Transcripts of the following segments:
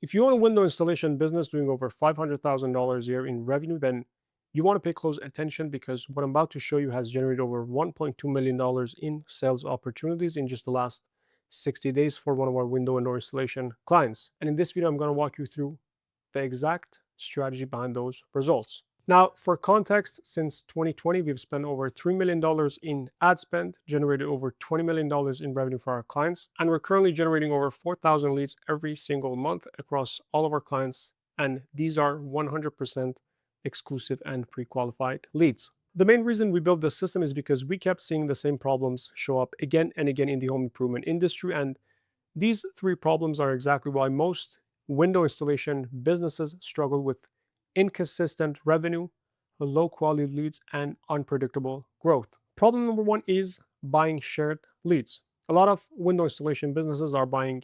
If you own a window installation business doing over $500,000 a year in revenue, then you want to pay close attention because what I'm about to show you has generated over $1.2 million in sales opportunities in just the last 60 days for one of our window and door installation clients. And in this video, I'm going to walk you through the exact strategy behind those results. Now, for context, since 2020, we've spent over $3 million in ad spend, generated over $20 million in revenue for our clients, and we're currently generating over 4,000 leads every single month across all of our clients. And these are 100% exclusive and pre-qualified leads. The main reason we built this system is because we kept seeing the same problems show up again and again in the home improvement industry. And these three problems are exactly why most window installation businesses struggle with inconsistent revenue, low quality leads, and unpredictable growth. Problem number one is buying shared leads. A lot of window installation businesses are buying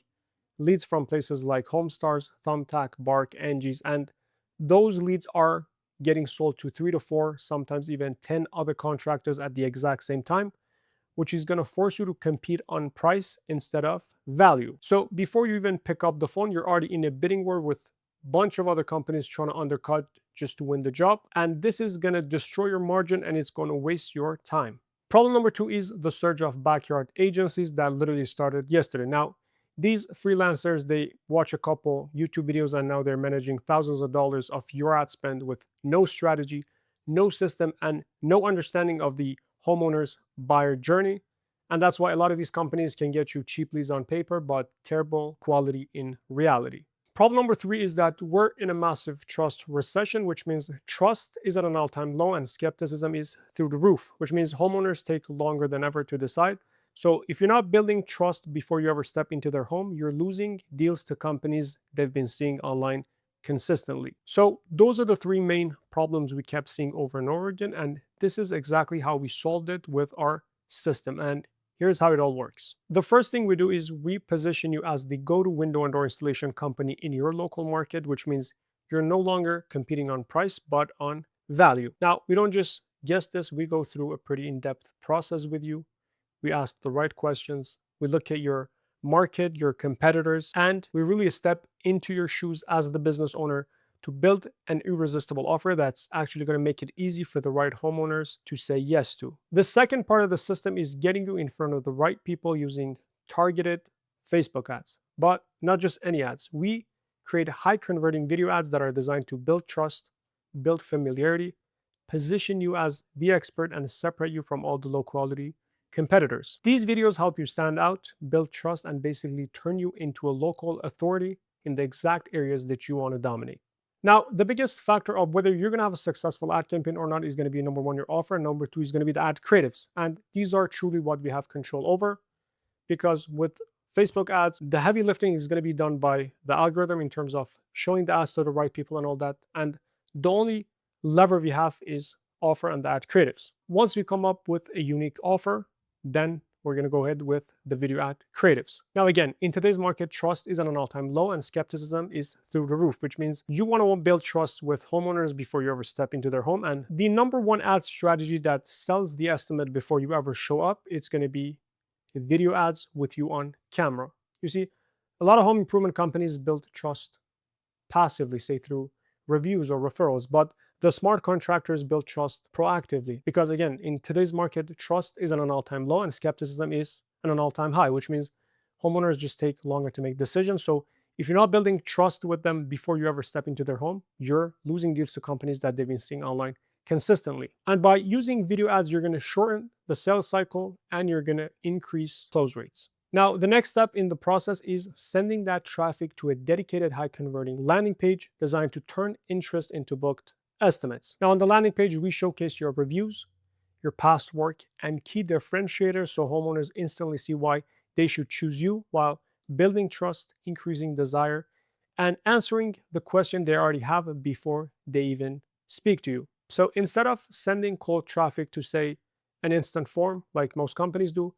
leads from places like HomeStars, Thumbtack, Bark, Angie's, and those leads are getting sold to 3 to 4, sometimes even 10 other contractors at the exact same time, which is going to force you to compete on price instead of value. So before you even pick up the phone, you're already in a bidding war with a bunch of other companies trying to undercut just to win the job. And this is going to destroy your margin and it's going to waste your time. Problem number two is the surge of backyard agencies that literally started yesterday. Now, these freelancers, they watch a couple YouTube videos and now they're managing thousands of dollars of your ad spend with no strategy, no system, and no understanding of the homeowner's buyer journey. And that's why a lot of these companies can get you cheap leads on paper, but terrible quality in reality. Problem number three is that we're in a massive trust recession, which means trust is at an all-time low and skepticism is through the roof, which means homeowners take longer than ever to decide. So if you're not building trust before you ever step into their home, you're losing deals to companies they've been seeing online consistently. So those are the three main problems we kept seeing over and over again. And this is exactly how we solved it with our system. And here's how it all works. The first thing we do is we position you as the go-to window and door installation company in your local market, which means you're no longer competing on price, but on value. Now, we don't just guess this, we go through a pretty in-depth process with you. We ask the right questions. We look at your market, your competitors, and we really step into your shoes as the business owner to build an irresistible offer that's actually going to make it easy for the right homeowners to say yes to. The second part of the system is getting you in front of the right people using targeted Facebook ads, but not just any ads. We create high converting video ads that are designed to build trust, build familiarity, position you as the expert, and separate you from all the low quality competitors. These videos help you stand out, build trust, and basically turn you into a local authority in the exact areas that you want to dominate. Now, the biggest factor of whether you're going to have a successful ad campaign or not is going to be number one, your offer, and number two is going to be the ad creatives. And these are truly what we have control over because with Facebook ads, the heavy lifting is going to be done by the algorithm in terms of showing the ads to the right people and all that. And the only lever we have is offer and the ad creatives. Once we come up with a unique offer, then we're going to go ahead with the video ad creatives. Now, again, in today's market, trust is at an all-time low and skepticism is through the roof, which means you want to build trust with homeowners before you ever step into their home. And the number one ad strategy that sells the estimate before you ever show up, it's going to be video ads with you on camera. You see, a lot of home improvement companies build trust passively, say through reviews or referrals, but the smart contractors build trust proactively because, again, in today's market, trust is at an all-time low and skepticism is at an all-time high, which means homeowners just take longer to make decisions. So if you're not building trust with them before you ever step into their home, you're losing deals to companies that they've been seeing online consistently. And by using video ads, you're going to shorten the sales cycle and you're going to increase close rates. Now, the next step in the process is sending that traffic to a dedicated high converting landing page designed to turn interest into booked estimates. Now, on the landing page, we showcase your reviews, your past work, and key differentiators so homeowners instantly see why they should choose you while building trust, increasing desire, and answering the question they already have before they even speak to you. So instead of sending cold traffic to, say, an instant form like most companies do,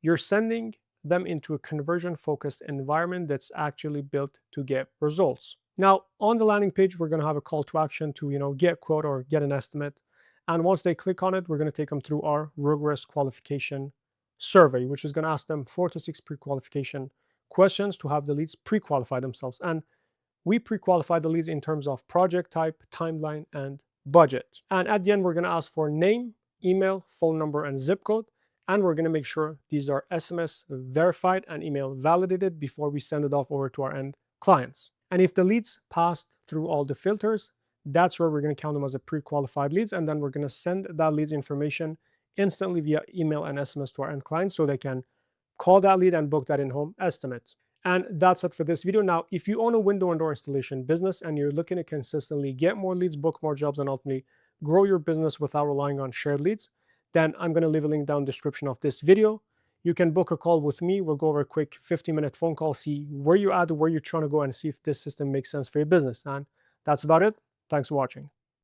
you're sending them into a conversion focused environment that's actually built to get results. Now, on the landing page, we're going to have a call to action to, get a quote or get an estimate. And once they click on it, we're going to take them through our rigorous qualification survey, which is going to ask them 4 to 6 pre-qualification questions to have the leads pre-qualify themselves. And we pre-qualify the leads in terms of project type, timeline, and budget. And at the end, we're going to ask for name, email, phone number, and zip code. And we're going to make sure these are SMS verified and email validated before we send it off over to our end clients. And if the leads passed through all the filters, that's where we're going to count them as a pre-qualified leads. And then we're going to send that leads information instantly via email and SMS to our end clients so they can call that lead and book that in-home estimate. And that's it for this video. Now, if you own a window and door installation business and you're looking to consistently get more leads, book more jobs, and ultimately grow your business without relying on shared leads, then I'm going to leave a link down in the description of this video. You can book a call with me. We'll go over a quick 15-minute phone call, see where you're at, where you're trying to go, and see if this system makes sense for your business. And that's about it. Thanks for watching.